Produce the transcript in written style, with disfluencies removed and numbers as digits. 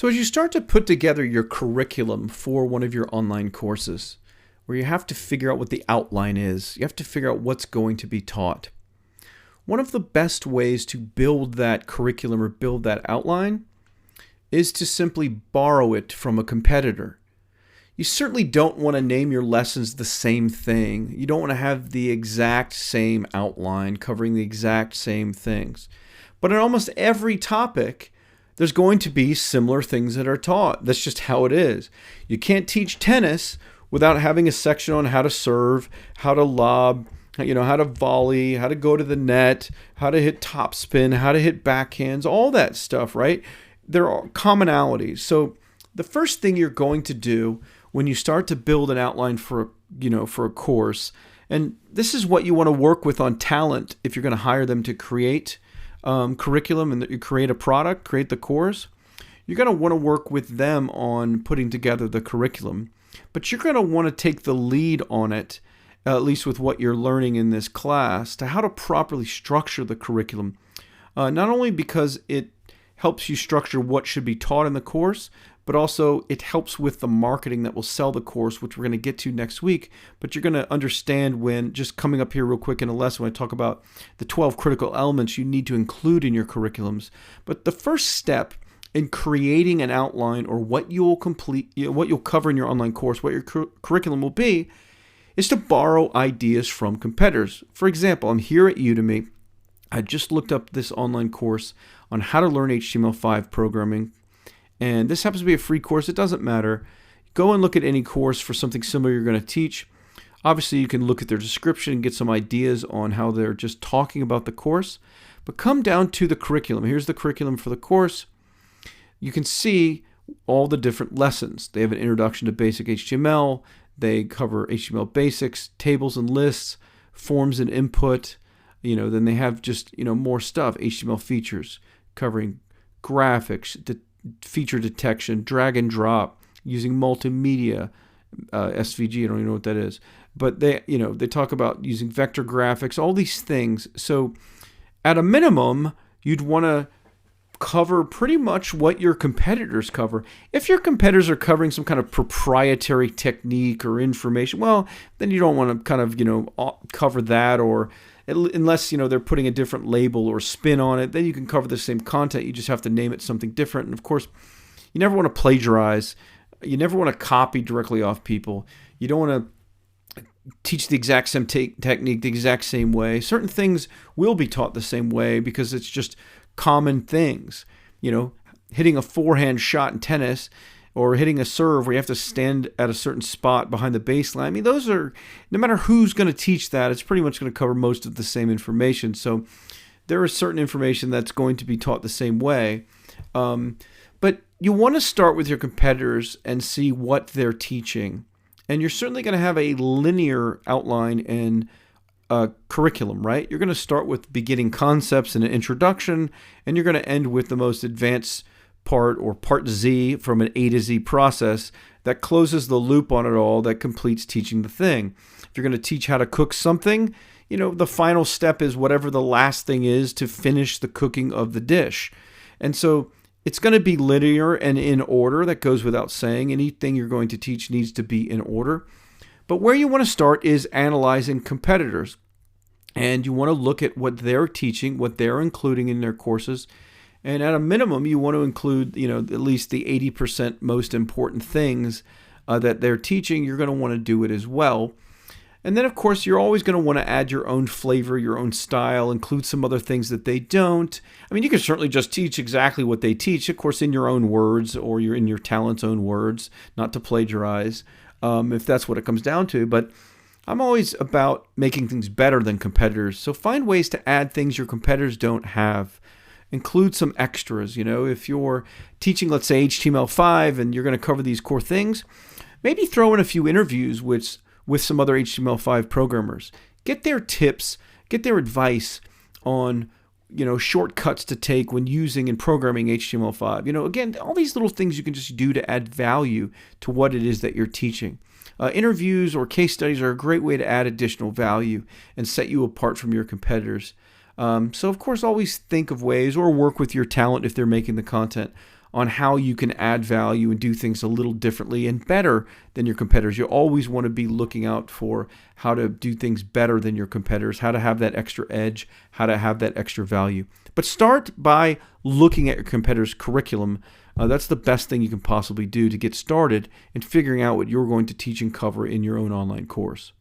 So as you start to put together your curriculum for one of your online courses, where you have to figure out what the outline is, you have to figure out what's going to be taught. One of the best ways to build that curriculum or build that outline is to simply borrow it from a competitor. You certainly don't want to name your lessons the same thing. You don't want to have the exact same outline covering the exact same things. But in almost every topic, there's going to be similar things that are taught. That's just how it is. You can't teach tennis without having a section on how to serve, how to lob, how to volley, how to go to the net, how to hit topspin, how to hit backhands, all that stuff, right? There are commonalities. So the first thing you're going to do when you start to build an outline for a course, and this is what you want to work with on talent if you're going to hire them to create curriculum and that you create a product, create the course, you're going to want to work with them on putting together the curriculum. But you're going to want to take the lead on it, at least with what you're learning in this class, to how to properly structure the curriculum. Not only because it helps you structure what should be taught in the course, but also it helps with the marketing that will sell the course, which we're going to get to next week. But you're going to understand when, just coming up here real quick in a lesson, when I talk about the 12 critical elements you need to include in your curriculums. But the first step in creating an outline or what you'll cover in your online course, what your curriculum will be, is to borrow ideas from competitors. For example, I'm here at Udemy. I just looked up this online course on how to learn HTML5 programming. And this happens to be a free course. It doesn't matter. Go and look at any course for something similar you're going to teach. Obviously, you can look at their description and get some ideas on how they're just talking about the course. But come down to the curriculum. Here's the curriculum for the course. You can see all the different lessons. They have an introduction to basic HTML. They cover HTML basics, tables and lists, forms and input. Then they have just, more stuff. HTML features covering graphics, feature detection, drag and drop, using multimedia, SVG. I don't even know what that is, but they talk about using vector graphics, all these things. So at a minimum, you'd want to cover pretty much what your competitors cover. If your competitors are covering some kind of proprietary technique or information, well, then you don't want to kind of, cover that, or unless, they're putting a different label or spin on it, then you can cover the same content. You just have to name it something different. And of course, you never want to plagiarize. You never want to copy directly off people. You don't want to teach the exact same technique the exact same way. Certain things will be taught the same way because it's just common things. Hitting a forehand shot in tennis, or hitting a serve where you have to stand at a certain spot behind the baseline. I mean, those are, no matter who's going to teach that, it's pretty much going to cover most of the same information. So there is certain information that's going to be taught the same way. But you want to start with your competitors and see what they're teaching. And you're certainly going to have a linear outline and curriculum, right? You're going to start with beginning concepts and an introduction, and you're going to end with the most advanced part, or part Z, from an A to Z process that closes the loop on it all, that completes teaching the thing. If you're going to teach how to cook something, the final step is whatever the last thing is to finish the cooking of the dish. And so it's going to be linear and in order. That goes without saying. Anything you're going to teach needs to be in order. But where you want to start is analyzing competitors. And you want to look at what they're teaching, what they're including in their courses. And at a minimum, you want to include, at least the 80% most important things that they're teaching. You're going to want to do it as well. And then, of course, you're always going to want to add your own flavor, your own style, include some other things that they don't. I mean, you can certainly just teach exactly what they teach, of course, in your own words, or you're in your talent's own words, not to plagiarize, if that's what it comes down to. But I'm always about making things better than competitors. So find ways to add things your competitors don't have. Include some extras. If you're teaching, let's say, HTML5 and you're going to cover these core things, maybe throw in a few interviews with some other HTML5 programmers. Get their tips, get their advice on, shortcuts to take when using and programming HTML5. Again, all these little things you can just do to add value to what it is that you're teaching. Interviews or case studies are a great way to add additional value and set you apart from your competitors. So, of course, always think of ways, or work with your talent if they're making the content, on how you can add value and do things a little differently and better than your competitors. You always want to be looking out for how to do things better than your competitors, how to have that extra edge, how to have that extra value. But start by looking at your competitors' curriculum. That's the best thing you can possibly do to get started in figuring out what you're going to teach and cover in your own online course.